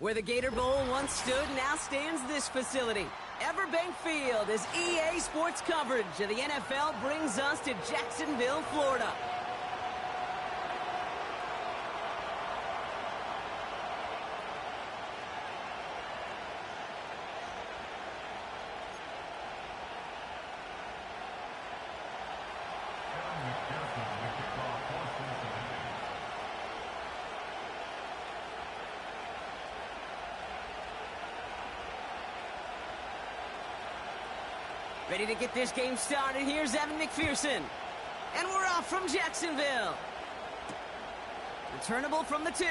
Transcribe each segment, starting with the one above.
Where the Gator Bowl once stood, now stands this facility. Everbank Field, as EA Sports coverage of the NFL brings us to Jacksonville, Florida. Ready to get this game started. Here's Evan McPherson. And we're off from Jacksonville. Returnable from the 2.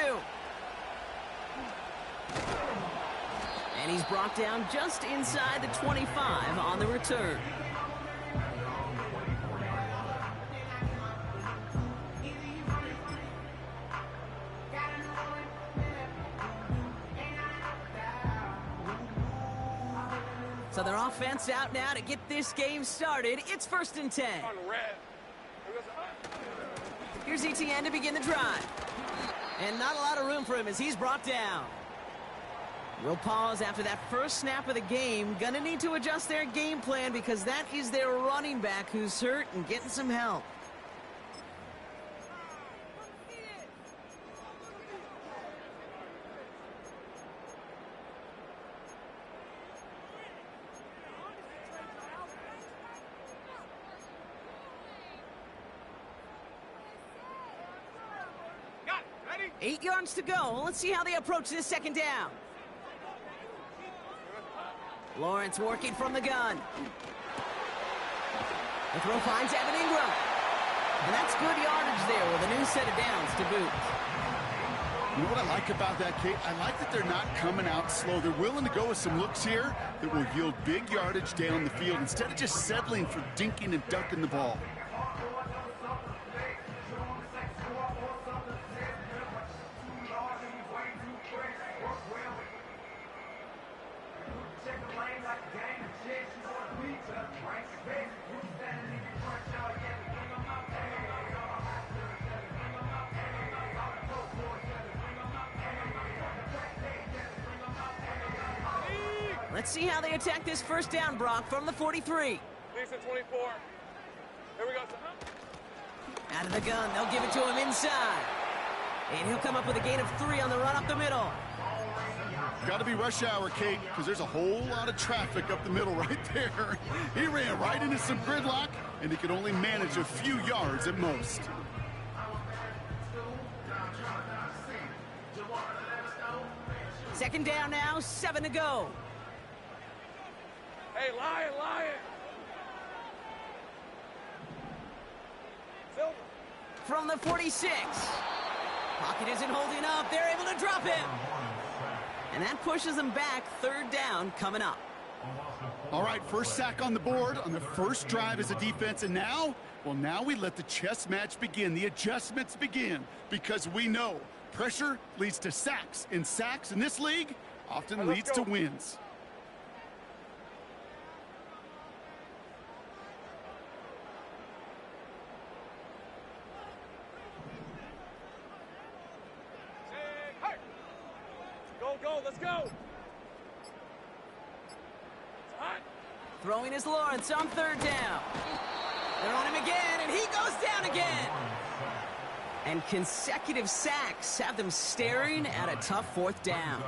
And he's brought down just inside the 25 on the return. So their offense out now to get this game started. It's 1st and 10. Here's ETN to begin the drive. And not a lot of room for him as he's brought down. We'll pause after that first snap of the game. Gonna need to adjust their game plan because that is their running back who's hurt and getting some help. Got it. Ready? 8 yards to go. Let's see how they approach this second down. Lawrence working from the gun. The throw finds Evan Ingram. And that's good yardage there with a new set of downs to boot. You know what I like about that, Kate? I like that they're not coming out slow. They're willing to go with some looks here that will yield big yardage down the field instead of just settling for dinking and ducking the ball. Let's see how they attack this first down, Brock, from the 43. Lisa 24. Here we go. Out of the gun, they'll give it to him inside. And he'll come up with a gain of 3 on the run up the middle. Got to be rush hour, Kate, because there's a whole lot of traffic up the middle right there. He ran right into some gridlock, and he could only manage a few yards at most. Second down now, 7 to go. Hey, Lion. Silver. From the 46. Pocket isn't holding up. They're able to drop him. And that pushes them back. 3rd down coming up. All right, first sack on the board on the first drive as a defense. And now, well, now we let the chess match begin. The adjustments begin because we know pressure leads to sacks. And sacks in this league often leads to wins. Go, let's go. It's hot. Throwing is Lawrence on 3rd down. They're on him again, and he goes down again. And consecutive sacks have them staring at a tough 4th down.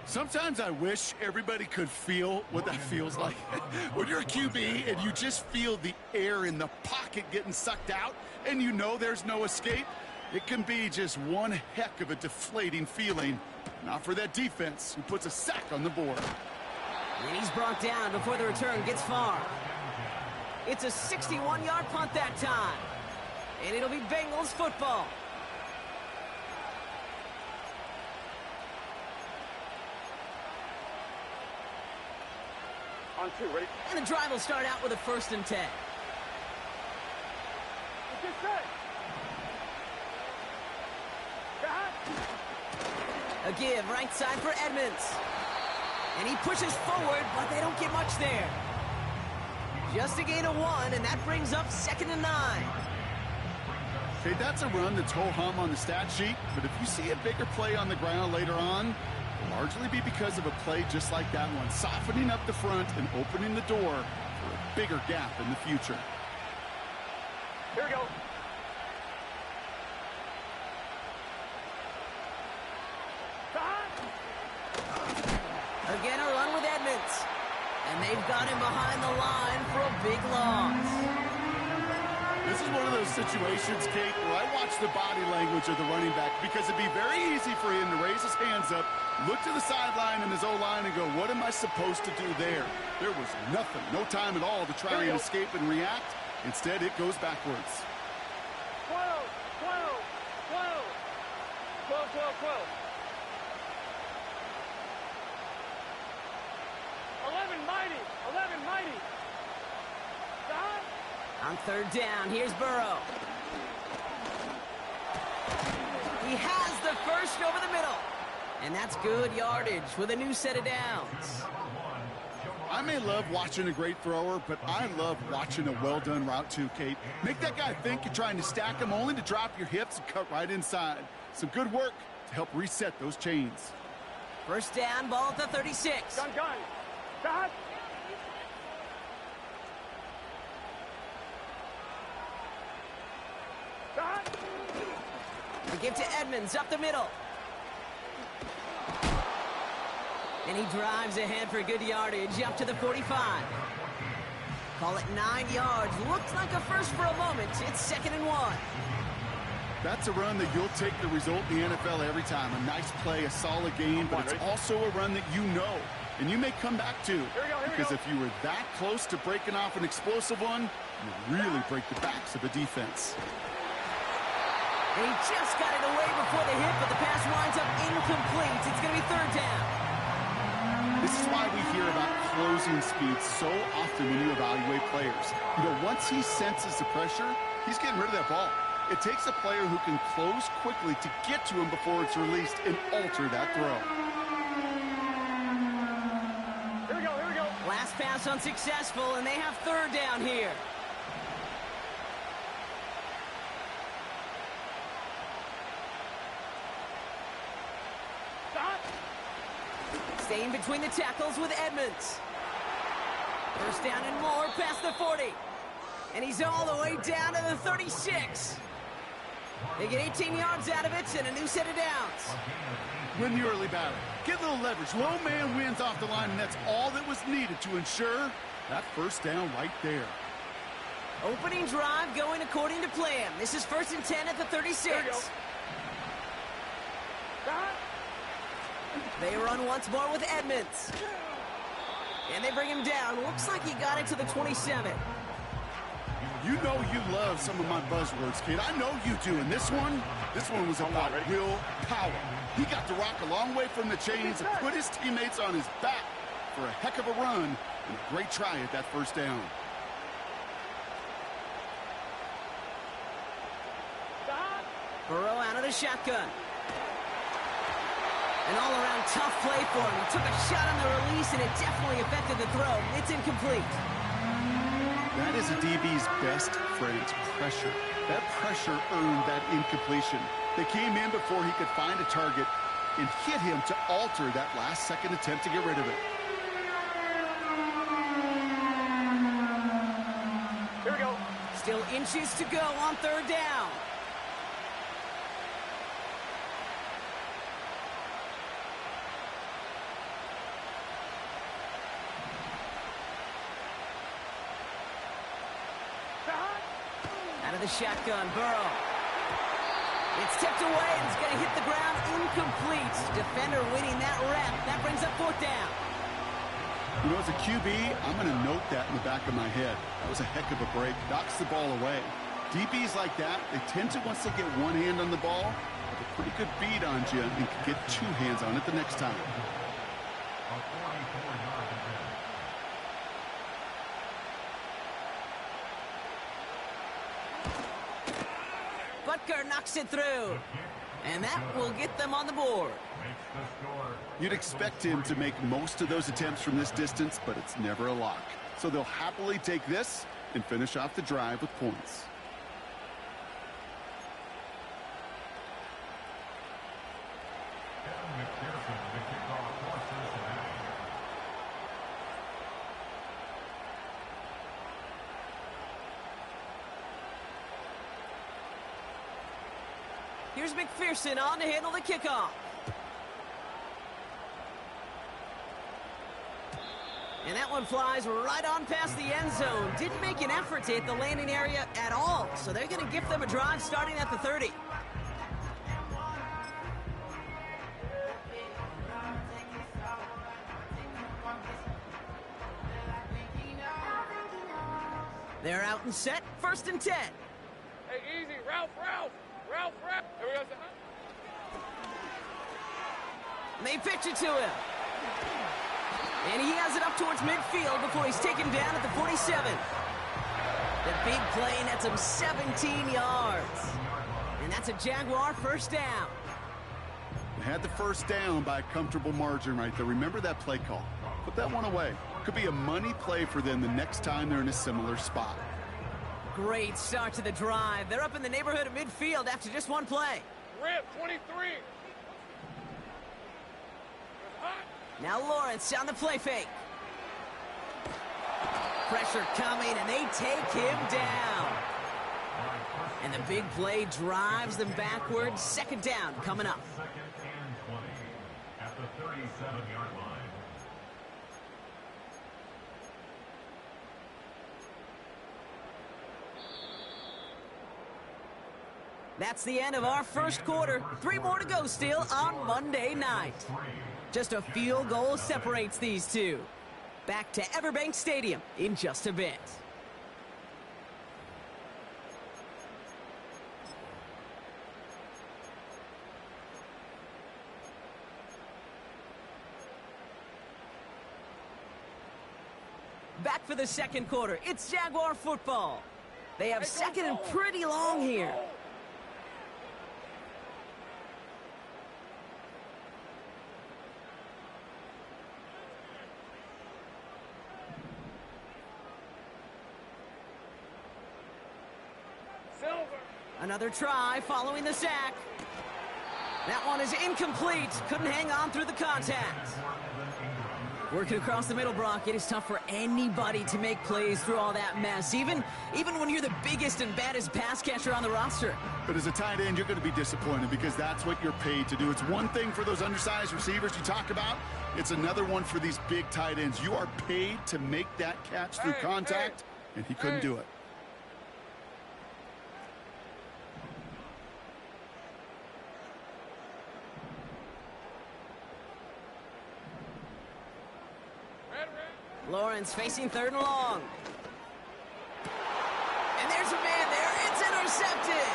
Sometimes I wish everybody could feel what that feels like. When you're a QB and you just feel the air in the pocket getting sucked out and you know there's no escape, it can be just one heck of a deflating feeling. Not for that defense who puts a sack on the board. And he's brought down before the return gets far. It's a 61-yard punt that time. And it'll be Bengals football. On 2, ready? And the drive will start out with a 1st and 10. Let's get set. A give right side for Edmonds. And he pushes forward, but they don't get much there. Just a gain of 1, and that brings up 2nd and 9. Okay, that's a run that's ho-hum on the stat sheet, but if you see a bigger play on the ground later on, it'll largely be because of a play just like that one, softening up the front and opening the door for a bigger gap in the future. Here we go. Again, a run with Edmonds. And they've got him behind the line for a big loss. This is one of those situations, Kate, where I watch the body language of the running back because it'd be very easy for him to raise his hands up, look to the sideline and his O-line and go, what am I supposed to do there? There was nothing, no time at all to try and escape and react. Instead, it goes backwards. 12, 12, 12. 12, 12, 12. 11 mighty, 11 mighty. Stop. On third down, here's Burrow. He has the first over the middle. And that's good yardage with a new set of downs. I may love watching a great thrower, but I love watching a well-done route too, Kate. Make that guy think you're trying to stack him only to drop your hips and cut right inside. Some good work to help reset those chains. First down, ball at the 36. Gun. Stop. Stop. The give to Edmonds up the middle. And he drives ahead for good yardage up to the 45. Call it 9 yards. Looks like a first for a moment. It's 2nd and 1. That's a run that you'll take the result in the NFL every time. A nice play, a solid game, but it's also a run that you know, and you may come back to. Because if you were that close to breaking off an explosive one, you really break the backs of a defense. And he just got it away before the hit, but the pass winds up incomplete. It's going to be third down. This is why we hear about closing speed so often when you evaluate players. You know, once he senses the pressure, he's getting rid of that ball. It takes a player who can close quickly to get to him before it's released and alter that throw. Here we go. Last pass unsuccessful, and they have third down here. Stop. Staying between the tackles with Edmonds. First down and more past the 40. And he's all the way down to the 36. They get 18 yards out of it and a new set of downs. Win the early battle. Get a little leverage. Low man wins off the line, and that's all that was needed to ensure that first down right there. Opening drive going according to plan. This is 1st and 10 at the 36. Stop. They run once more with Edmonds. And they bring him down. Looks like he got it to the 27. You know you love some of my buzzwords, kid. I know you do. And this one was about will power. He got the rock a long way from the chains and put his teammates on his back for a heck of a run and a great try at that first down. Stop. Burrow out of the shotgun. An all-around tough play for him. He took a shot on the release, and it definitely affected the throw. It's incomplete. That is a DB's best friend, pressure. That pressure earned that incompletion. They came in before he could find a target and hit him to alter that last-second attempt to get rid of it. Here we go. Still inches to go on third down. Out of the shotgun, Burrow. It's tipped away, and it's going to hit the ground incomplete. Defender winning that rep. That brings up 4th down. You know, as a QB, I'm going to note that in the back of my head. That was a heck of a break. Knocks the ball away. DBs like that, they tend to, once they get one hand on the ball, have a pretty good beat on you and can get 2 hands on it the next time. Butker knocks it through. And that will get them on the board. You'd expect him to make most of those attempts from this distance, but it's never a lock. So they'll happily take this and finish off the drive with points. Here's McPherson on to handle the kickoff. And that one flies right on past the end zone. Didn't make an effort to hit the landing area at all. So they're going to gift them a drive starting at the 30. They're out and set. 1st and 10. Hey, easy. Ralph. Here we go. They pitch it to him. And he has it up towards midfield before he's taken down at the 47. The big play nets him 17 yards. And that's a Jaguar 1st down. They had the 1st down by a comfortable margin right there. Remember that play call. Put that one away. Could be a money play for them the next time they're in a similar spot. Great start to the drive. They're up in the neighborhood of midfield after just one play. Rip, 23. Now Lawrence on the play fake. Pressure coming, and they take him down. And the big play drives them backwards. 2nd down coming up. 2nd and 20 at the 37-yard line. That's the end of our 1st quarter. 3 more to go still on Monday night. Just a field goal separates these two. Back to Everbank Stadium in just a bit. Back for the 2nd quarter. It's Jaguar football. They have 2nd and pretty long here. Another try following the sack. That one is incomplete. Couldn't hang on through the contact. Working across the middle, Brock, it is tough for anybody to make plays through all that mess, even when you're the biggest and baddest pass catcher on the roster. But as a tight end, you're going to be disappointed because that's what you're paid to do. It's one thing for those undersized receivers you talk about. It's another one for these big tight ends. You are paid to make that catch through contact, and he couldn't do it. Lawrence facing 3rd and long. And there's a man there. It's intercepted.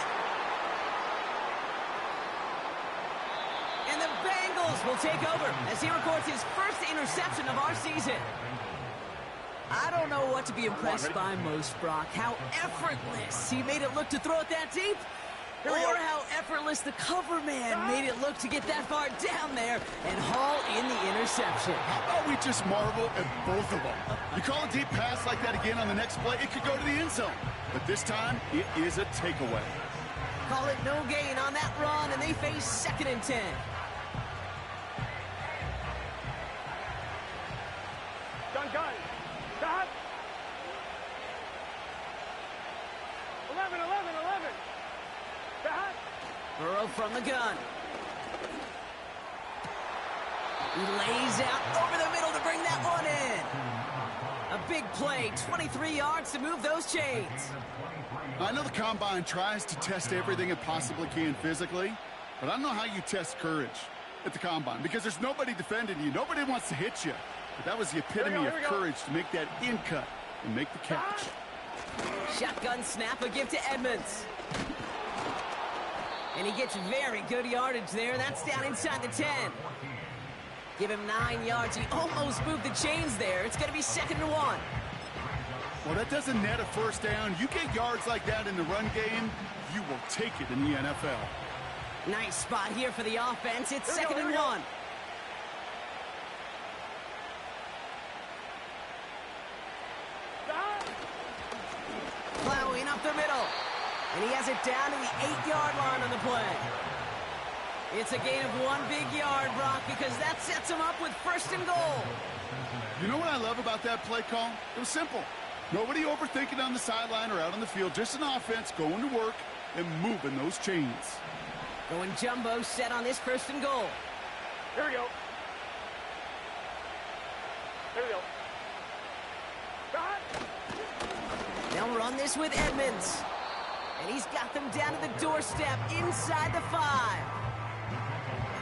And the Bengals will take over as he records his 1st interception of our season. I don't know what to be impressed by most, Brock. How effortless he made it look to throw it that deep, or how effortless the cover man made it look to get that far down there and haul in the interception. How about we just marvel at both of them? You call a deep pass like that again on the next play, it could go to the end zone. But this time, it is a takeaway. Call it no gain on that run, and they face 2nd and 10. Gun. Stop. 11. Stop. Burrow from the gun. He lays out over the middle to bring that one in. A big play, 23 yards to move those chains. I know the Combine tries to test everything it possibly can physically, but I don't know how you test courage at the Combine because there's nobody defending you. Nobody wants to hit you. But that was the epitome of courage to make that in cut and make the catch. Shotgun snap, a give to Edmonds. And he gets very good yardage there. That's down inside the 10. Give him 9 yards. He almost moved the chains there. It's going to be 2nd and 1. Well, that doesn't net a 1st down. You get yards like that in the run game, you will take it in the NFL. Nice spot here for the offense. It's 2nd and 1. Plowing up the middle. And he has it down to the 8-yard line on the play. It's a gain of 1 big yard, Brock, because that sets him up with 1st and goal. You know what I love about that play call? It was simple. Nobody overthinking on the sideline or out on the field. Just an offense going to work and moving those chains. Going jumbo set on this 1st and goal. Here we go. Here we go. Shot. They'll run this with Edmonds. And he's got them down to the doorstep inside the 5.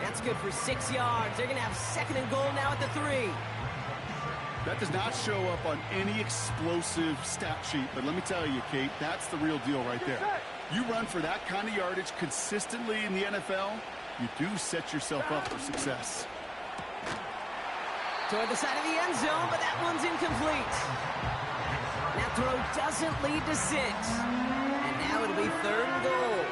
That's good for 6 yards. They're going to have 2nd and goal now at the 3. That does not show up on any explosive stat sheet, but let me tell you, Kate, that's the real deal right there. You run for that kind of yardage consistently in the NFL, you do set yourself up for success. Toward the side of the end zone, but that one's incomplete. That throw doesn't lead to 6. And now it'll be 3rd and goal.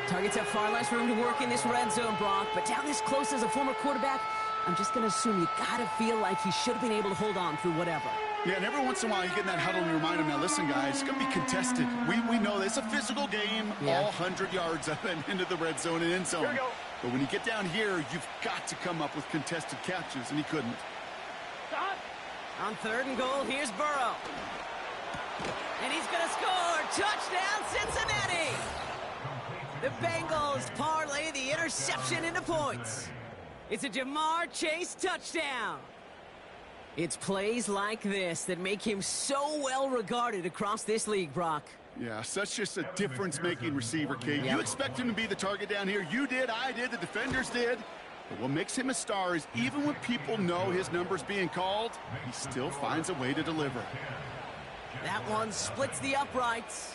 Targets have far less room to work in this red zone, Brock, but down this close as a former quarterback, I'm just going to assume you got to feel like he should have been able to hold on through whatever. Yeah, and every once in a while you get in that huddle and you remind him, now listen, guys, it's going to be contested. We know this. It's a physical game, all 100 yards of it into the red zone and end zone. Here we go. But when you get down here, you've got to come up with contested catches, and he couldn't. Shot. On 3rd and goal, here's Burrow. And he's going to score. Touchdown, Cincinnati! The Bengals parlay the interception into points. It's a Jamar Chase touchdown. It's plays like this that make him so well regarded across this league, Brock. Yeah, such just a difference-making receiver, Kate. Yep. You expect him to be the target down here. You did, I did, the defenders did. But what makes him a star is even when people know his number's being called, he still finds a way to deliver. That one splits the uprights.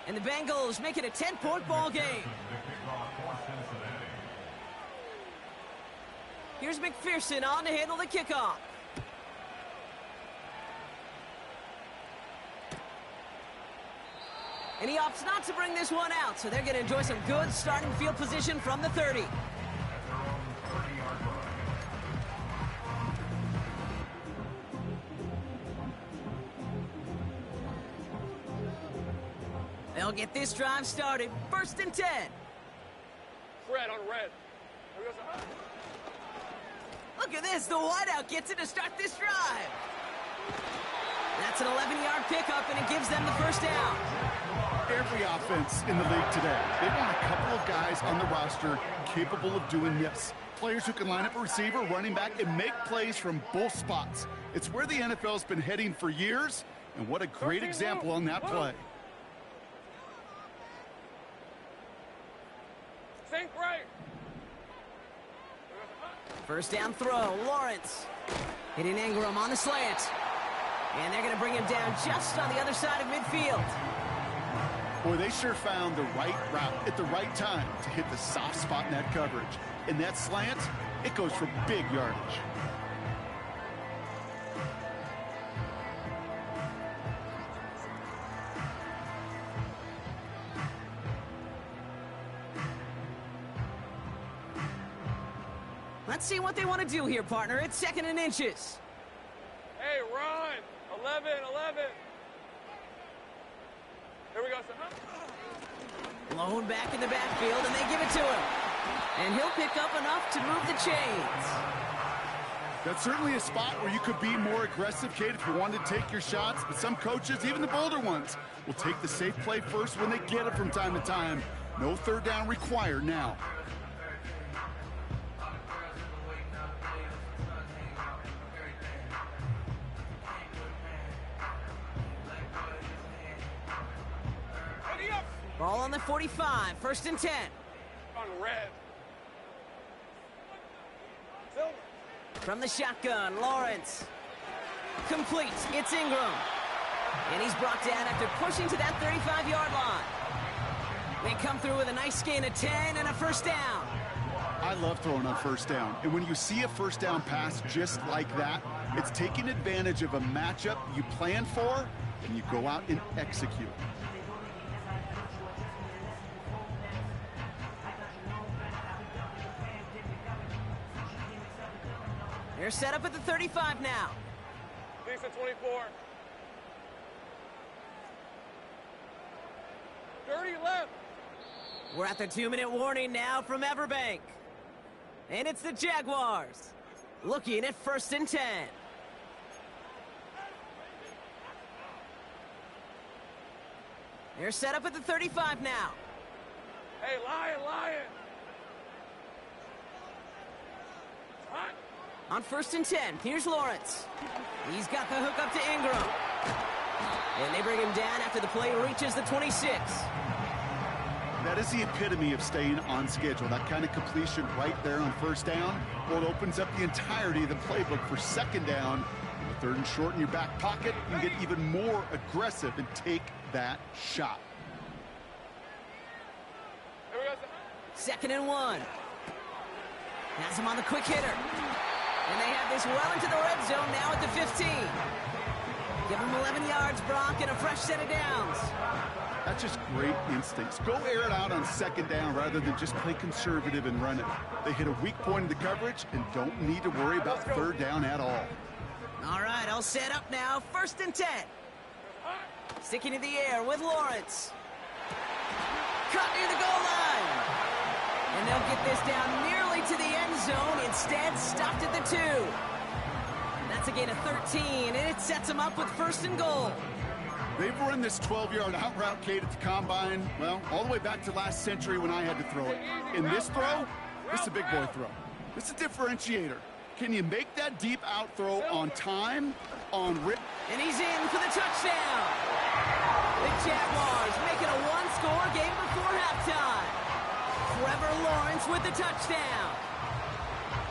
And the Bengals make it a 10-point ball game. Here's McPherson on to handle the kickoff. And he opts not to bring this one out, so they're going to enjoy some good starting field position from the 30. They'll get this drive started. 1st and 10. Red on red. Here we go. Look at this. The wideout gets it to start this drive. That's an 11-yard pickup, and it gives them the 1st down. Every offense in the league today, they want a couple of guys on the roster capable of doing this. Players who can line up a receiver, running back, and make plays from both spots. It's where the NFL's been heading for years, and what a great example on that play. Sink right. 1st down throw. Lawrence hitting Ingram on the slant. And they're going to bring him down just on the other side of midfield. Boy, they sure found the right route at the right time to hit the soft spot in that coverage. And that slant, it goes for big yardage. Let's see what they want to do here, partner. It's 2nd and inches. Hey, run. 11. Here we go, son. Blown back in the backfield, and they give it to him. And he'll pick up enough to move the chains. That's certainly a spot where you could be more aggressive, Kate, if you wanted to take your shots. But some coaches, even the bolder ones, will take the safe play first when they get it from time to time. No 3rd down required now. Ball on the 45, 1st and 10. On red. Silver. From the shotgun, Lawrence. Complete, it's Ingram. And he's brought down after pushing to that 35-yard line. They come through with a nice gain of 10 and a 1st down. I love throwing on 1st down. And when you see a 1st down pass just like that, it's taking advantage of a matchup you plan for, and you go out and execute. They're set up at the 35 now. Decent 24. 30 left. We're at the 2-minute warning now from Everbank. And it's the Jaguars looking at 1st and 10. They're set up at the 35 now. Hey, Lion! Hot. On 1st and 10, here's Lawrence. He's got the hook up to Ingram. And they bring him down after the play reaches the 26. That is the epitome of staying on schedule. That kind of completion right there on 1st down. Well, it opens up the entirety of the playbook for 2nd down. With 3rd and short in your back pocket, you can get even more aggressive and take that shot. Here we go. 2nd and 1. Has him on the quick hitter. And they have this well into the red zone now at the 15. Give him 11 yards, Brock, and a fresh set of downs. That's just great instincts. Go air it out on 2nd down rather than just play conservative and run it. They hit a weak point in the coverage and don't need to worry about 3rd down at all. All right, all set up now. 1st and 10. Sticking to the air with Lawrence. Cut near the goal line. And they'll get this down nearly to the end zone. Instead, stopped at the 2. That's a gain of 13, and it sets them up with 1st and goal. They've run this 12-yard out route, Kate, at the combine, well, all the way back to last century when I had to throw it. In this throw, this is a big boy throw. This is a differentiator. Can you make that deep out throw on time, on rip? And he's in for the touchdown. The Jaguars make it a one-score game before halftime. Trevor Lawrence with the touchdown.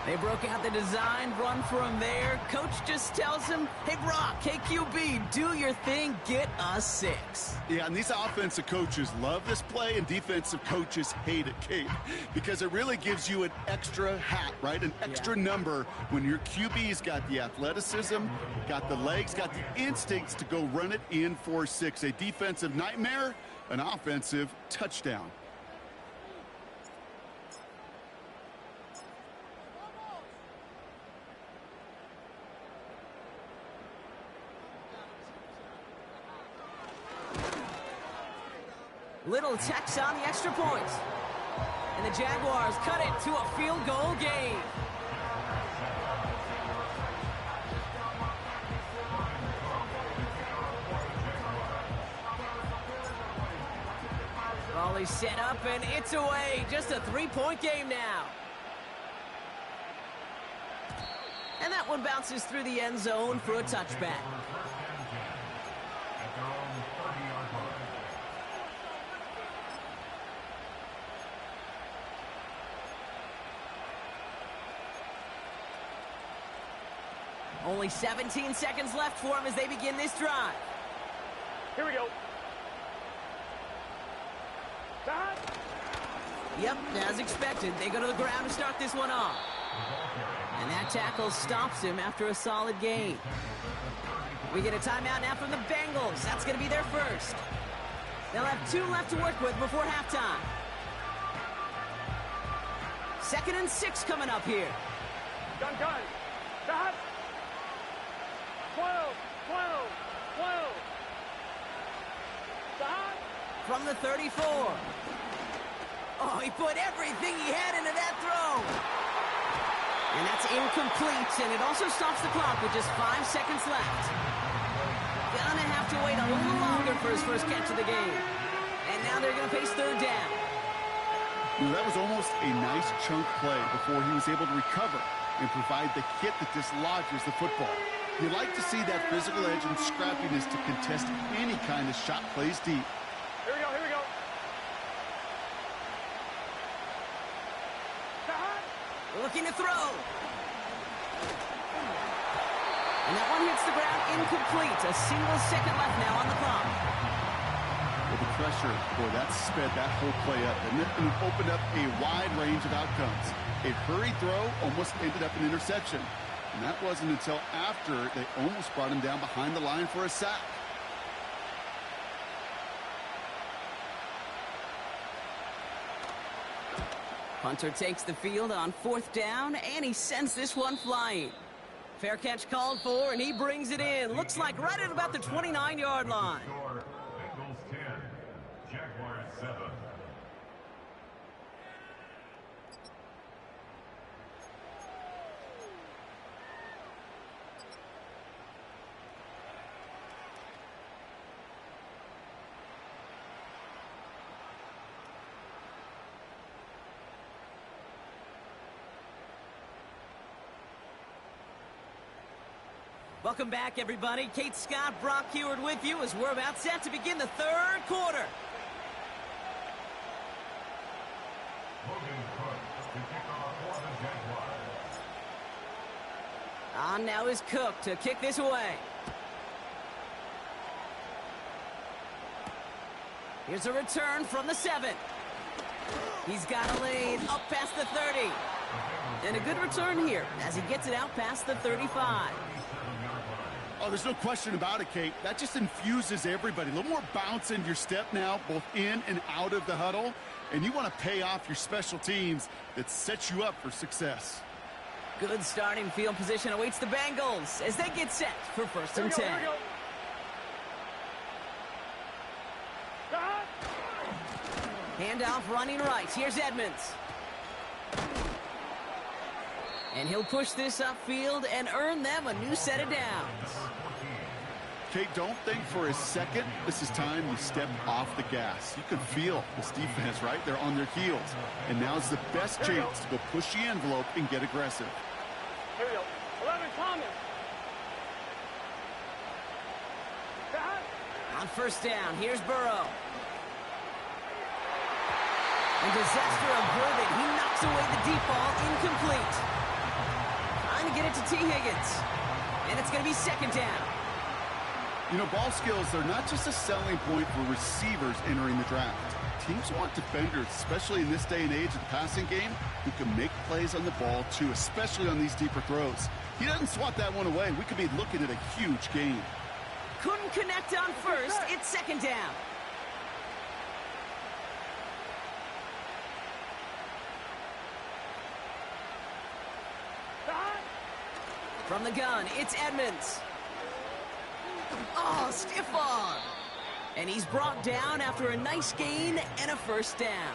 They broke out the design run for him there. Coach just tells him, hey, Brock, hey, QB, do your thing, get us 6. Yeah, and these offensive coaches love this play, and defensive coaches hate it, Kate, because it really gives you an extra hat, right? An extra number when your QB's got the athleticism, got the legs, got the instincts to go run it in for 6. A defensive nightmare, an offensive touchdown. Little checks on the extra point. And the Jaguars cut it to a field goal game. Raleigh set up, and it's away. Just a 3-point game now. And that one bounces through the end zone for a touchback. Only 17 seconds left for him as they begin this drive. Here we go. Dot. Yep, as expected, they go to the ground to start this one off. And that tackle stops him after a solid gain. We get a timeout now from the Bengals. That's going to be their first. They'll have 2 left to work with before halftime. 2nd and 6 coming up here. Gun. Dot. 12. Dot. From the 34. Oh, he put everything he had into that throw. And that's incomplete, and it also stops the clock with just 5 seconds left. Gonna have to wait a little longer for his first catch of the game. And now they're gonna face 3rd down. That was almost a nice chunk play before he was able to recover and provide the hit that dislodges the football. You like to see that physical edge and scrappiness to contest any kind of shot plays deep. Here we go. Dot. Looking to throw. And that one hits the ground incomplete. A single second left now on the clock. With the pressure, boy, that sped that whole play up, and it opened up a wide range of outcomes. A hurried throw almost ended up an interception. And that wasn't until after they almost brought him down behind the line for a sack. Punter takes the field on 4th down, and he sends this one flying. Fair catch called for, and he brings it in. Looks like right at about the 29-yard line. Bengals 10, Jaguars 7. Welcome back, everybody. Kate Scott, Brock Heward with you as we're about set to begin the third quarter. On now is Cook to kick this away. Here's a return from the 7. He's got a lead up past the 30. And a good return here as he gets it out past the 35. Oh, there's no question about it, Kate. That just infuses everybody. A little more bounce in your step now, both in and out of the huddle. And you want to pay off your special teams that sets you up for success. Good starting field position awaits the Bengals as they get set for first and 10. Handoff running right. Here's Edmonds. And he'll push this upfield and earn them a new set of downs. Kate, don't think for a second this is time you step off the gas. You can feel this defense, right? They're on their heels. And now's the best chance to go push the envelope and get aggressive. Here we go. 11, Thomas. On first down, here's Burrow. And disaster averted. He knocks away the deep ball, incomplete. Trying to get it to T. Higgins. And it's going to be second down. You know, ball skills, they're not just a selling point for receivers entering the draft. Teams want defenders, especially in this day and age of the passing game, who can make plays on the ball, too, especially on these deeper throws. He doesn't swat that one away. We could be looking at a huge gain. Couldn't connect on first. It's second down. From the gun, it's Edmonds. Oh, stiff arm. And he's brought down after a nice gain and a first down.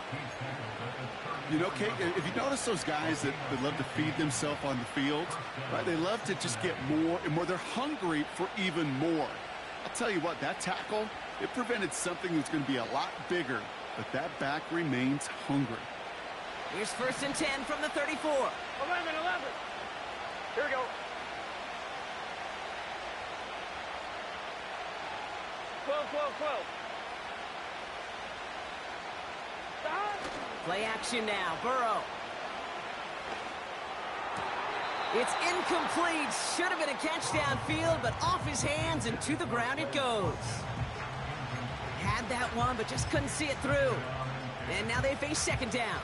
You know, Kate, if you notice those guys that love to feed themselves on the field, right? They love to just get more and more. They're hungry for even more. I'll tell you what, that tackle, it prevented something that's going to be a lot bigger, but that back remains hungry. Here's first and 10 from the 34. 11. Here we go. 12. Play action now. Burrow. It's incomplete. Should have been a catch downfield, but off his hands and to the ground it goes. Had that one, but just couldn't see it through. And now they face second down.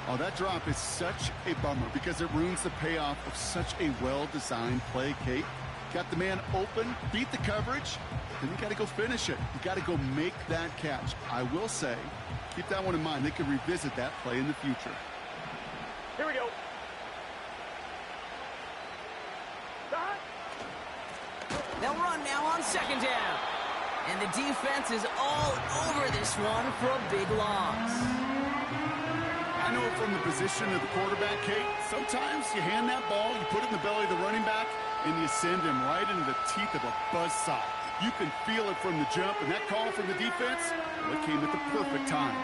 Oh, that drop is such a bummer because it ruins the payoff of such a well-designed play, Kate. Got the man open, beat the coverage, then you got to go finish it. You got to go make that catch. I will say, keep that one in mind. They could revisit that play in the future. Here we go. They'll run now on second down. And the defense is all over this one for a big loss. I know from the position of the quarterback, Kate, sometimes you hand that ball, you put it in the belly of the running back, and you send him right into the teeth of a buzzsaw. You can feel it from the jump, and that call from the defense, well, it came at the perfect time.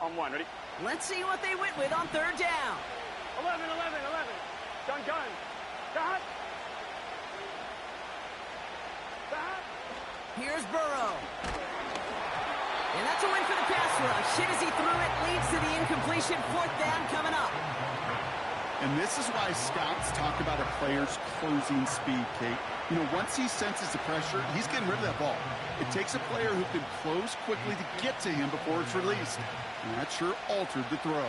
On one, ready? Let's see what they went with on third down. 11. Gun. Got. Here's Burrow. And that's a win for the pass rush. Hit as he threw it, leads to the incompletion. Fourth down coming up. And this is why scouts talk about a player's closing speed, Kate. You know, once he senses the pressure, he's getting rid of that ball. It takes a player who can close quickly to get to him before it's released. And that sure altered the throw.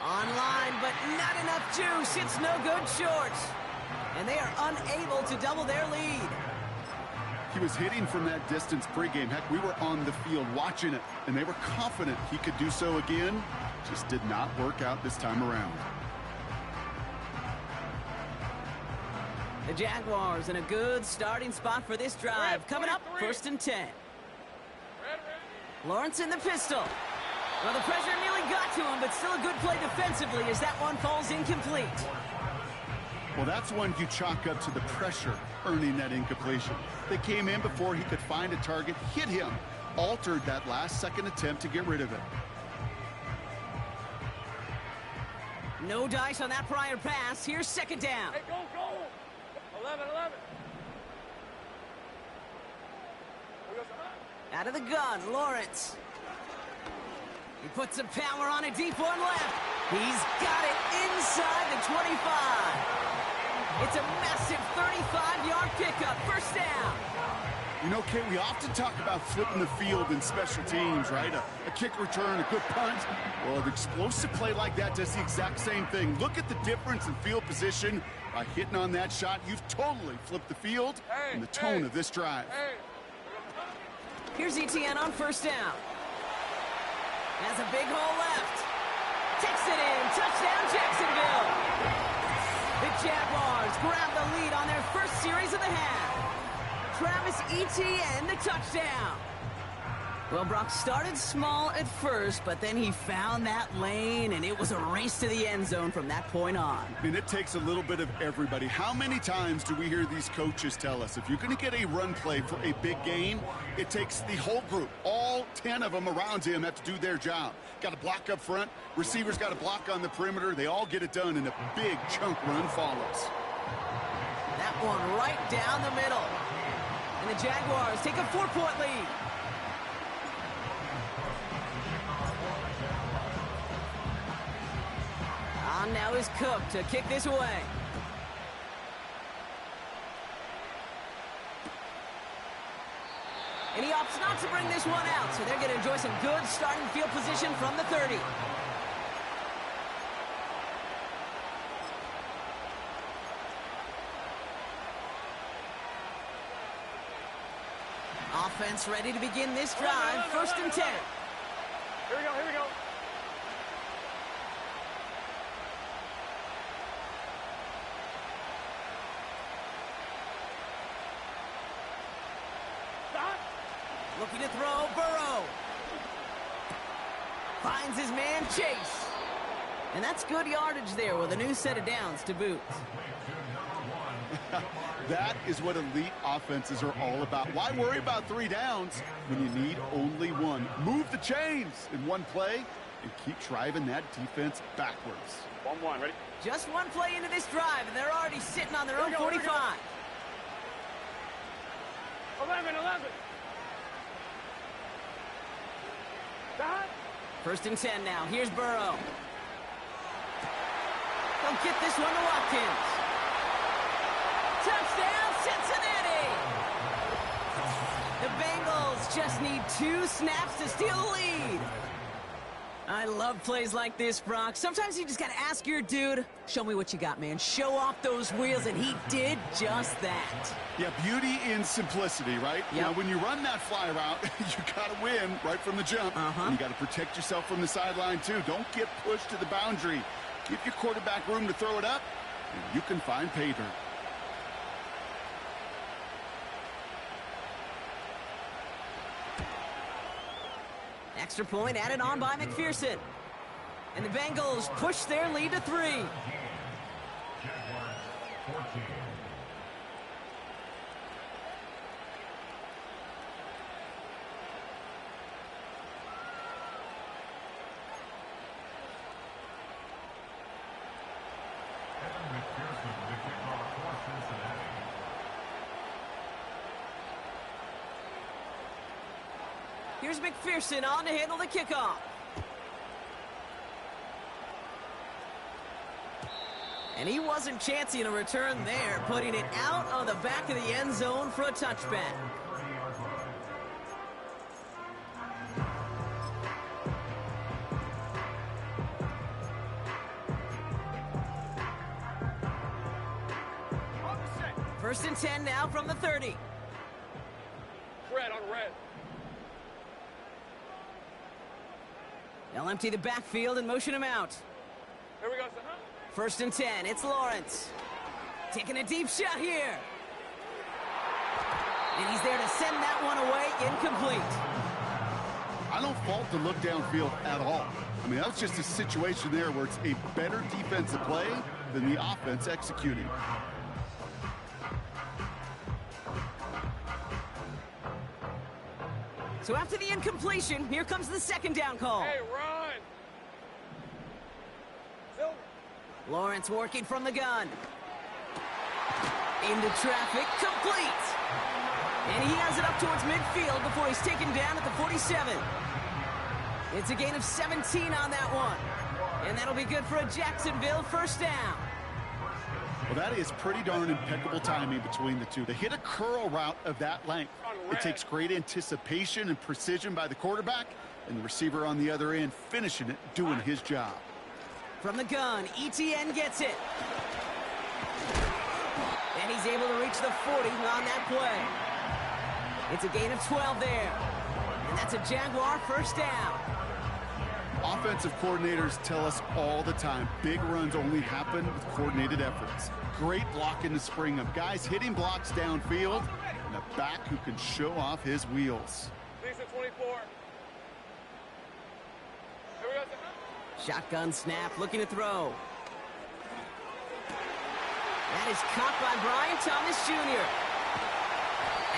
Online, but not enough juice. It's no good short. And they are unable to double their lead. He was hitting from that distance pregame. Heck, we were on the field watching it, and they were confident he could do so again. Just did not work out this time around. The Jaguars in a good starting spot for this drive. Coming up, first and 10. Lawrence in the pistol. Well, the pressure nearly got to him, but still a good play defensively as that one falls incomplete. Well, that's one you chalk up to the pressure earning that incompletion. They came in before he could find a target, hit him, altered that last-second attempt to get rid of it. No dice on that prior pass. Here's second down. Hey, go, go! 11. We got some. Out of the gun, Lawrence. He puts some power on a deep one left. He's got it inside the 25. It's a massive 35-yard pickup. First down. You know, Kate, we often talk about flipping the field in special teams, right? A kick return, a good punt. Well, an explosive play like that does the exact same thing. Look at the difference in field position. By hitting on that shot, you've totally flipped the field and the tone of this drive. Here's ETN on first down. Has a big hole left. Takes it in. Touchdown, Jacksonville. The Jaguars grab the lead on their first series of the half. Travis Etienne, the touchdown. Well, Brock started small at first, but then he found that lane, and it was a race to the end zone from that point on. And it takes a little bit of everybody. How many times do we hear these coaches tell us, if you're going to get a run play for a big game, it takes the whole group, all 10 of them around him have to do their job. Got to block up front, receivers got to block on the perimeter. They all get it done, and a big chunk run follows. That one right down the middle. And the Jaguars take a 4-point lead. On now is Cook to kick this away. And he opts not to bring this one out, so they're going to enjoy some good starting field position from the 30. Offense ready to begin this drive. First and 10. Here we go. Stop. Looking to throw, Burrow. Finds his man, Chase. And that's good yardage there with a new set of downs to boot. That is what elite offenses are all about. Why worry about 3 downs when you need only one? Move the chains in one play and keep driving that defense backwards. 1-1, ready? Just one play into this drive, and they're already sitting on their own 45. 11. Stop. First and 10 now. Here's Burrow. He'll get this one to Watkins. Touchdown, Cincinnati! The Bengals just need 2 snaps to steal the lead. I love plays like this, Brock. Sometimes you just got to ask your dude, show me what you got, man. Show off those wheels, and he did just that. Yeah, beauty in simplicity, right? Yep. Now, when you run that fly route, you got to win right from the jump. And you got to protect yourself from the sideline, too. Don't get pushed to the boundary. Give your quarterback room to throw it up, and you can find pay dirt. Extra point added on by McPherson. And the Bengals push their lead to 3. Jaguars 14. Evan McPherson, the kickoff for Cincinnati. Here's McPherson on to handle the kickoff. And he wasn't chancing a return there, putting it out of the back of the end zone for a touchback. First and 10 now from the 30. Red on red. They'll empty the backfield and motion him out. Here we go, son. First and 10, it's Lawrence. Taking a deep shot here. And he's there to send that one away, incomplete. I don't fault the look downfield at all. I mean, that was just a situation there where it's a better defensive play than the offense executing. So after the incompletion, here comes the second down call. Hey, run! Silver. Lawrence working from the gun. Into traffic, complete. And he has it up towards midfield before he's taken down at the 47. It's a gain of 17 on that one. And that'll be good for a Jacksonville first down. Well, that is pretty darn impeccable timing between the two. To hit a curl route of that length, it takes great anticipation and precision by the quarterback, and the receiver on the other end finishing it, doing his job. From the gun, ETN gets it. And he's able to reach the 40 on that play. It's a gain of 12 there. And that's a Jaguar first down. Offensive coordinators tell us all the time, big runs only happen with coordinated efforts. Great blocking to spring them. Guys hitting blocks downfield, and a back who can show off his wheels. Lisa 24. Here we go. Shotgun snap, looking to throw. That is caught by Brian Thomas Jr.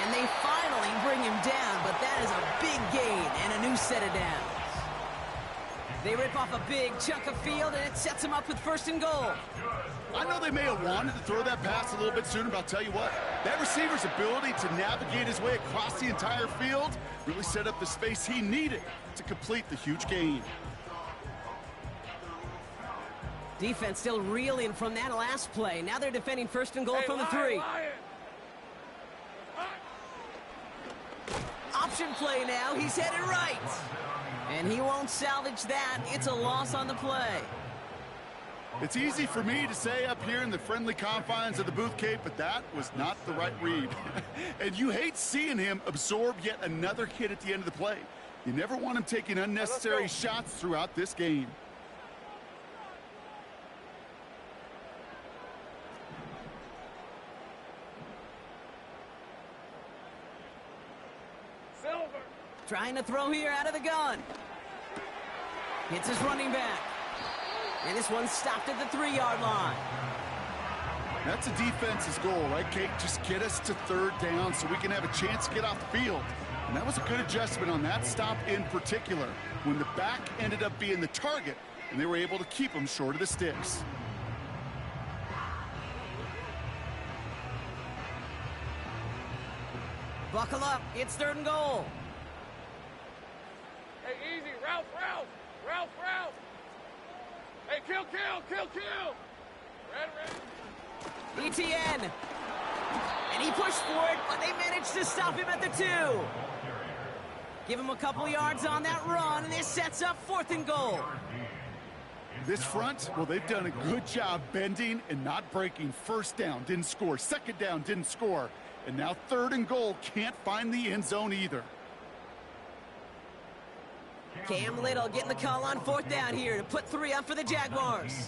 And they finally bring him down, but that is a big gain and a new set of downs. They rip off a big chunk of field, and it sets them up with first and goal. I know they may have wanted to throw that pass a little bit sooner, but I'll tell you what, that receiver's ability to navigate his way across the entire field really set up the space he needed to complete the huge gain. Defense still reeling from that last play. Now they're defending first and goal from the 3. Option play now. He's headed right. And he won't salvage that. It's a loss on the play. It's easy for me to say up here in the friendly confines of the booth, Kate, but that was not the right read. And you hate seeing him absorb yet another hit at the end of the play. You never want him taking unnecessary shots throughout this game. Trying to throw here out of the gun. Hits his running back. And this one stopped at the 3-yard line. That's a defense's goal, right, Kate? Just get us to third down so we can have a chance to get off the field. And that was a good adjustment on that stop in particular, when the back ended up being the target, and they were able to keep him short of the sticks. Buckle up. It's third and goal. Hey, easy. Ralph. Hey, kill. Red. ETN. And he pushed for it, but they managed to stop him at the 2. Give him a couple yards on that run, and this sets up fourth and goal. This front, well, they've done a good job bending and not breaking. First down, didn't score. Second down, didn't score. And now third and goal, can't find the end zone either. Cam Little getting the call on fourth down here to put 3 up for the Jaguars.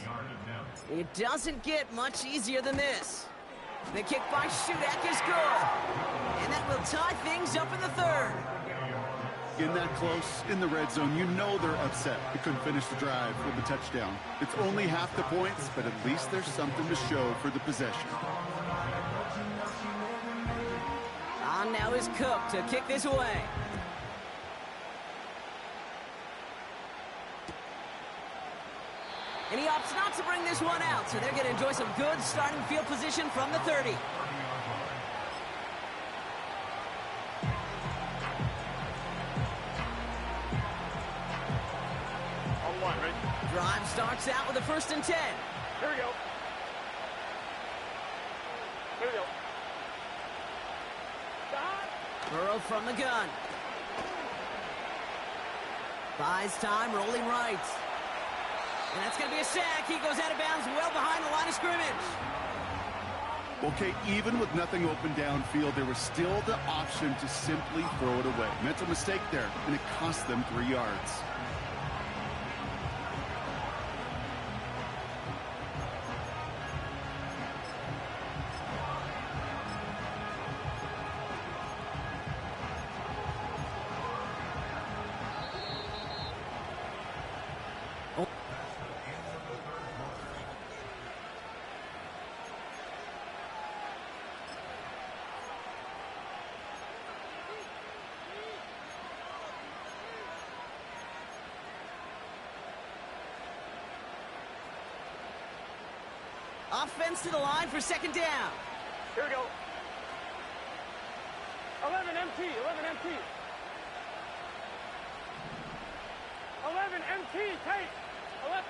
It doesn't get much easier than this. The kick by Shudak is good. And that will tie things up in the 3rd. In that close, in the red zone, you know they're upset. They couldn't finish the drive with the touchdown. It's only half the points, but at least there's something to show for the possession. On now is Cook to kick this away. And he opts not to bring this one out, so they're going to enjoy some good starting field position from the 30. On 1, right? Drive starts out with a 1st and 10. Here we go. Burrow from the gun. Buys time, rolling right. And that's going to be a sack. He goes out of bounds well behind the line of scrimmage. Okay, even with nothing open downfield, there was still the option to simply throw it away. Mental mistake there, and it cost them 3 yards. Offense to the line for second down. Here we go. 11 MT, 11 MT. 11 MT, take. 11,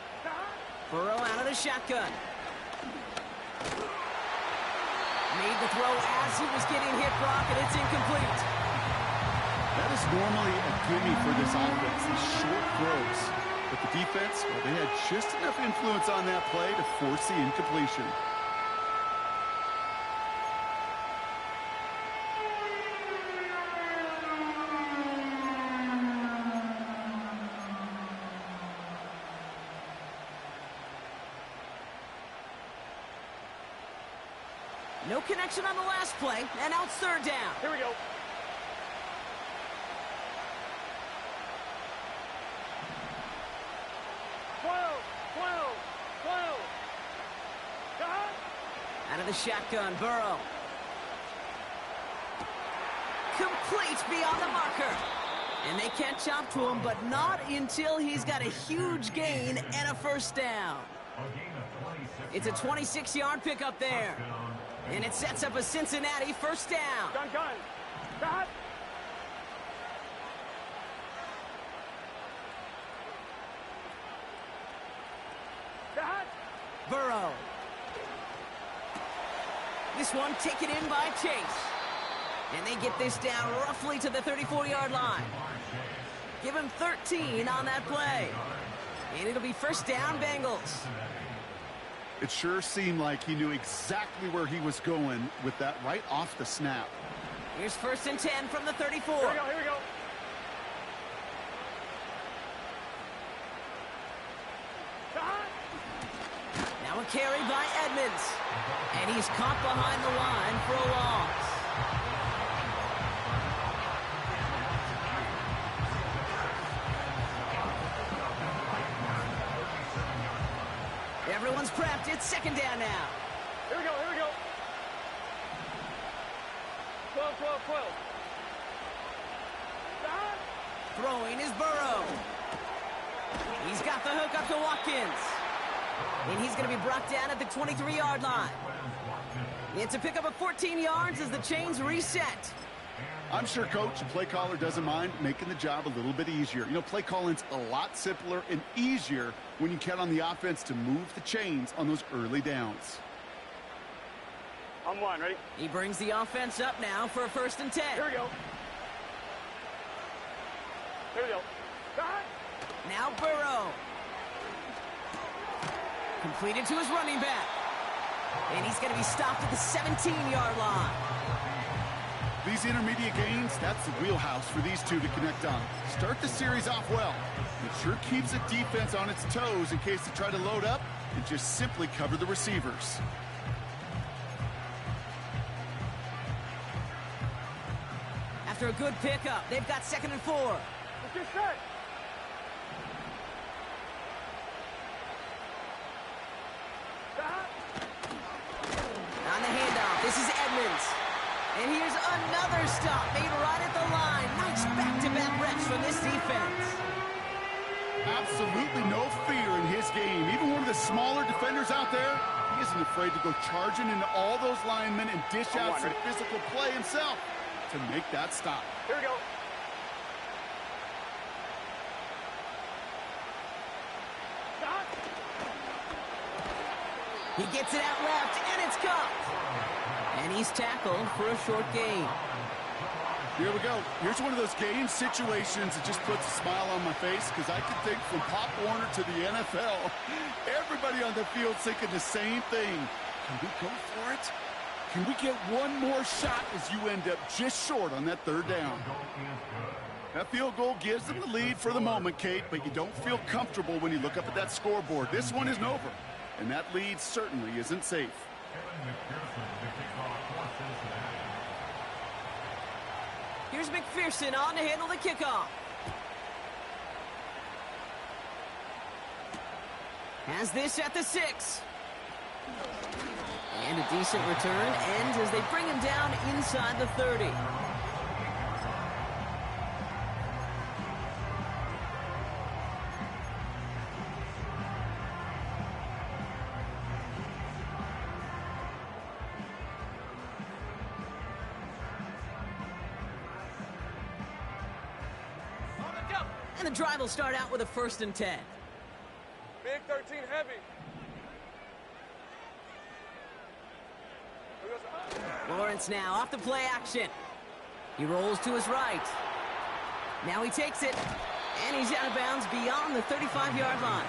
Burrow out of the shotgun. Made the throw as he was getting hit, Brock, and it's incomplete. That is normally a gimme for this offense, these short throws. But the defense, well, they had just enough influence on that play to force the incompletion. No connection on the last play, and now it's third down. Here we go. Out of the shotgun, Burrow. Complete beyond the marker. And they catch up to him, but not until he's got a huge gain and a first down. It's a 26-yard pickup there. And it sets up a Cincinnati first down. Gun. Got. Burrow. This one taken in by Chase. And they get this down roughly to the 34-yard line. Give him 13 on that play. And it'll be first down, Bengals. It sure seemed like he knew exactly where he was going with that right off the snap. Here's first and 10 from the 34. Here we go. Now a carry by Edmonds. And he's caught behind the line for a loss. Everyone's prepped. It's second down now. Here we go. 12. Throwing is Burrow. He's got the hook up to Watkins. And he's going to be brought down at the 23-yard line. It's a pickup of 14 yards as the chains reset. I'm sure Coach, the play caller, doesn't mind making the job a little bit easier. You know, play calling's a lot simpler and easier when you count on the offense to move the chains on those early downs. On one, ready? He brings the offense up now for a first and 10. Here we go. Now Burrow. Completed to his running back. And he's going to be stopped at the 17-yard line. These intermediate gains, that's the wheelhouse for these two to connect on. Start the series off well. It sure keeps the defense on its toes in case they try to load up and just simply cover the receivers. After a good pickup, they've got second and 4. Let's get set. On the handoff, this is Edmonds. And here's another stop made right at the line. Nice back-to-back reps from this defense. Absolutely no fear in his game. Even one of the smaller defenders out there, he isn't afraid to go charging into all those linemen and dish out some physical play himself to make that stop. Here we go. He gets it out left, and it's caught. And he's tackled for a short gain. Here we go. Here's one of those game situations that just puts a smile on my face because I can think from Pop Warner to the NFL, everybody on the field thinking the same thing. Can we go for it? Can we get one more shot as you end up just short on that third down? That field goal gives them the lead for the moment, Kate, but you don't feel comfortable when you look up at that scoreboard. This one isn't over, and that lead certainly isn't safe. Here's McPherson on to handle the kickoff. Has this at the 6. And a decent return ends as they bring him down inside the 30. And the drive will start out with a 1st and 10. Big 13 heavy. Lawrence now off the play action. He rolls to his right. Now he takes it, and he's out of bounds beyond the 35-yard line.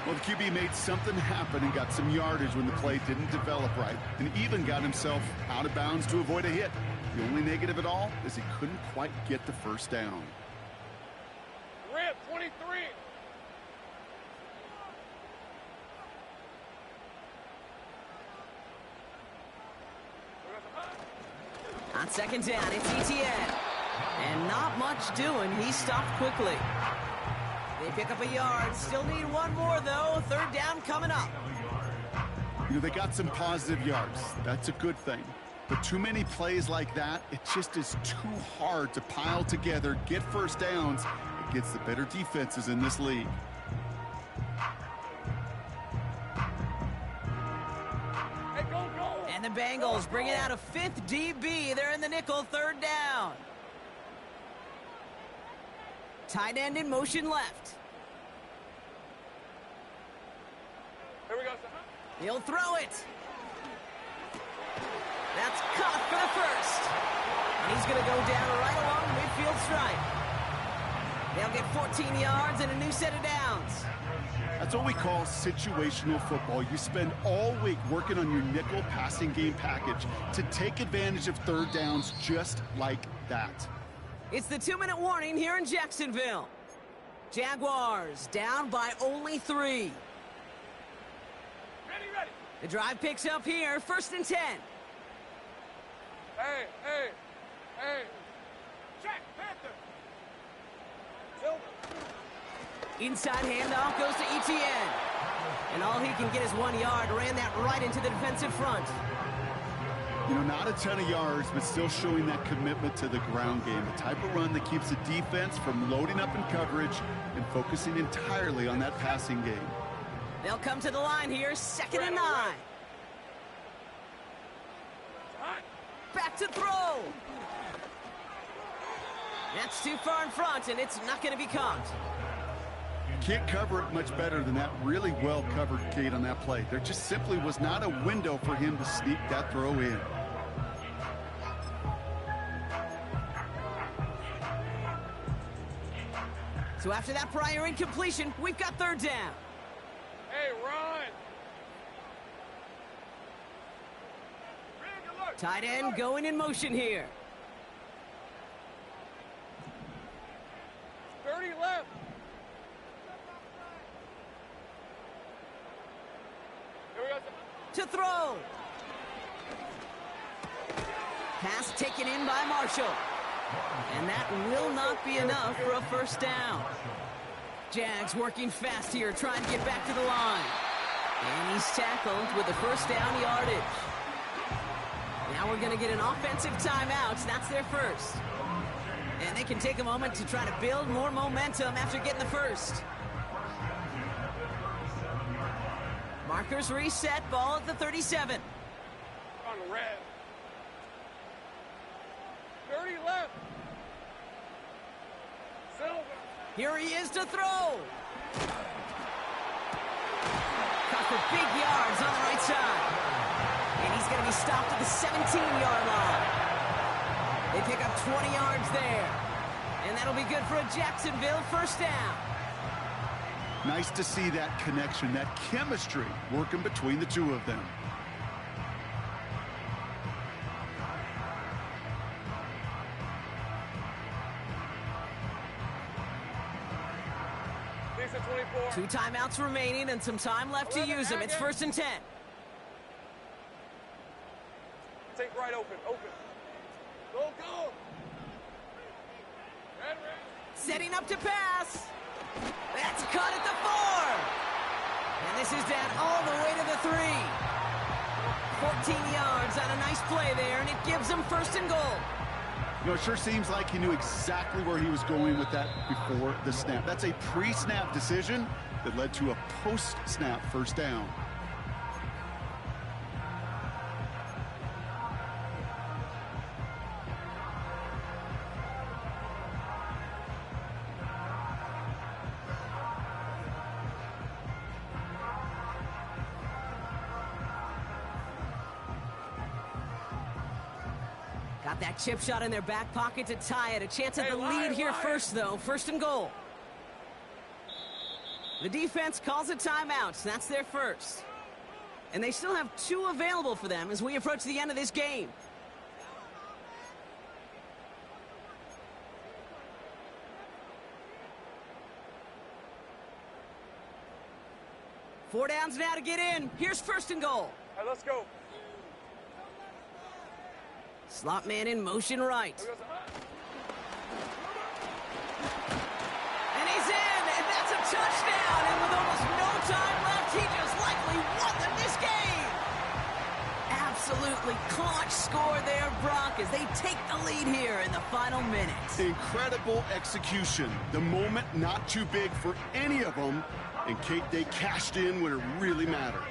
Well, the QB made something happen and got some yardage when the play didn't develop right, and even got himself out of bounds to avoid a hit. The only negative at all is he couldn't quite get the first down. Rip, 23. On 2nd down, it's ETN. And not much doing. He stopped quickly. They pick up a yard. Still need one more, though. 3rd down coming up. You know, they got some positive yards. That's a good thing. But too many plays like that, it just is too hard to pile together, get first downs against the better defenses in this league. Hey, go, go. And the Bengals bringing out a 5th DB. They're in the nickel, 3rd down. Tight end in motion left. Here we go. He'll throw it. That's caught for the 1st. And he's going to go down right along the midfield stripe. They'll get 14 yards and a new set of downs. That's what we call situational football. You spend all week working on your nickel passing game package to take advantage of 3rd downs just like that. It's the 2-minute warning here in Jacksonville. Jaguars down by only 3. Ready, ready. The drive picks up here, 1st and 10. Hey, hey, hey. Jack, Panther. Silver. Inside handoff goes to ETN. And all he can get is 1 yard. Ran that right into the defensive front. You know, not a ton of yards, but still showing that commitment to the ground game. The type of run that keeps the defense from loading up in coverage and focusing entirely on that passing game. They'll come to the line here, 2nd and 9. Back to throw. That's too far in front, and it's not going to be caught. Can't cover it much better than that really well-covered Kate on that play. There just simply was not a window for him to sneak that throw in. So after that prior incompletion, we've got 3rd down. Hey, run. Tight end going in motion here. 30 left. Here we go. To throw. Pass taken in by Marshall. And that will not be enough for a 1st down. Jags working fast here, trying to get back to the line. And he's tackled with the 1st down yardage. Now we're going to get an offensive timeout. That's their 1st. And they can take a moment to try to build more momentum after getting the 1st. Markers reset, ball at the 37. On the red. 30 left. Silver. Here he is to throw. Caught for big yards on the right side. And he's going to be stopped at the 17-yard line. They pick up 20 yards there. And that'll be good for a Jacksonville 1st down. Nice to see that connection, that chemistry working between the two of them. Decent 24. 2 timeouts remaining and some time left to use them. It's 1st and 10. Take right open, open. Go, go. Red, red. Setting up to pass. That's caught at the 4. And this is down all the way to the 3. 14 yards on a nice play there, and it gives them 1st and goal. You know, it sure seems like he knew exactly where he was going with that before the snap. That's a pre-snap decision that led to a post-snap 1st down. Got that chip shot in their back pocket to tie it. A chance at the lead here first, though. First and goal. The defense calls a timeout. That's their first. And they still have 2 available for them as we approach the end of this game. Four downs now to get in. Here's first and goal. All right, let's go. Slot man in motion right. And he's in, and that's a touchdown. And with almost no time left, he just likely won them this game. Absolutely clutch score there, Brock, as they take the lead here in the final minutes. Incredible execution. The moment not too big for any of them. And Kate, they cashed in when it really mattered.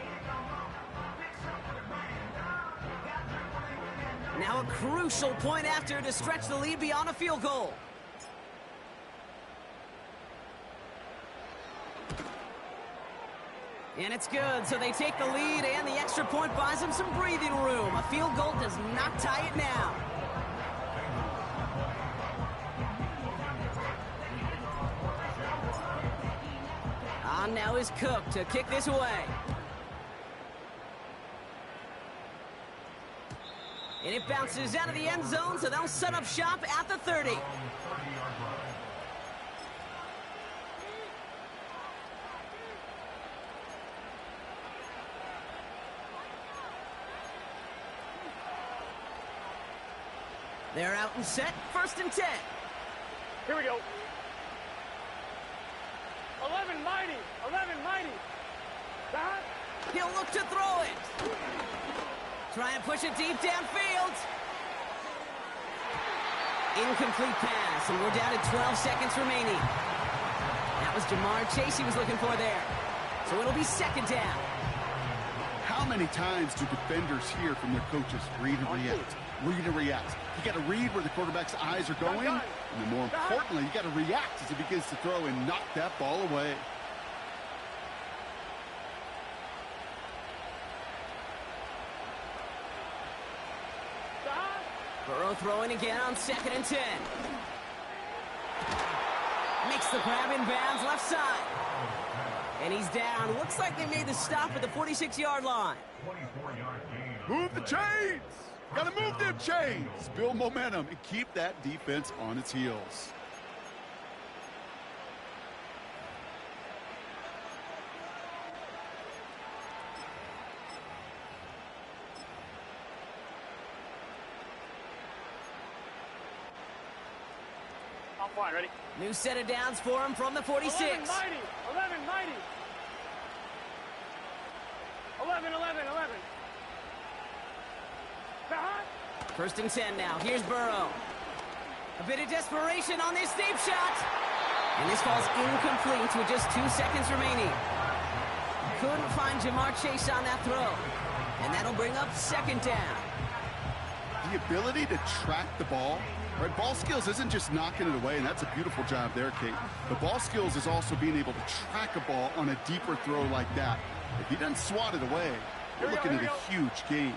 Now a crucial point after to stretch the lead beyond a field goal. And it's good, so they take the lead, and the extra point buys them some breathing room. A field goal does not tie it now. On now is Cook to kick this away. And it bounces out of the end zone, so they'll set up shop at the 30. They're out and set, first and 10. Here we go. 11 mighty. 11 mighty. That. He'll look to throw it. Try and push it deep downfield. Incomplete pass, and we're down to 12 seconds remaining. That was Jamar Chase he was looking for there. So it'll be second down. How many times do defenders hear from their coaches, read and react, read and react? You got to read where the quarterback's eyes are going, and then more importantly, you got to react as he begins to throw and knock that ball away. Burrow throwing again on second and 10. Makes the grab in bounds left side. And he's down. Looks like they made the stop at the 46-yard line. 24-yard gain. Move the chains! Got to move them chains! Build momentum and keep that defense on its heels. I'm fine, ready? New set of downs for him from the 46. 11 mighty. 11 mighty. 11, 11, 11. That. First and 10 now. Here's Burrow. A bit of desperation on this deep shot. And this falls incomplete with just 2 seconds remaining. Couldn't find Jamar Chase on that throw. And that'll bring up second down. The ability to track the ball, right? Ball skills isn't just knocking it away, and that's a beautiful job there, Kate. The ball skills is also being able to track a ball on a deeper throw like that. If he doesn't swat it away, you're looking at a huge gain.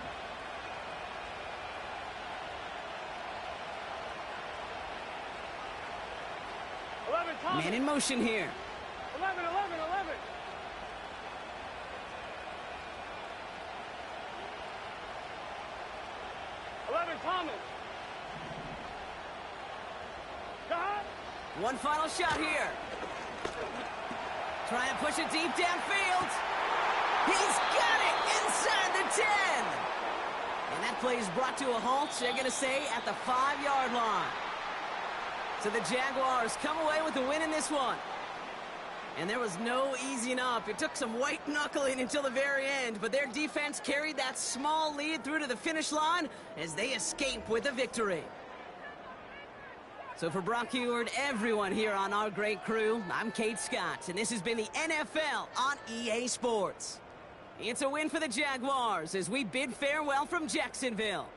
Man in motion here. 11, 11, 11. Thomas. God. One final shot here. Try and push it deep downfield. He's got it inside the 10. And that play is brought to a halt, they're going to say, at the 5-yard line. So the Jaguars come away with the win in this one. And there was no easing up. It took some white knuckling until the very end, but their defense carried that small lead through to the finish line as they escape with a victory. So for Brock Heward, everyone here on our great crew, I'm Kate Scott, and this has been the NFL on EA Sports. It's a win for the Jaguars as we bid farewell from Jacksonville.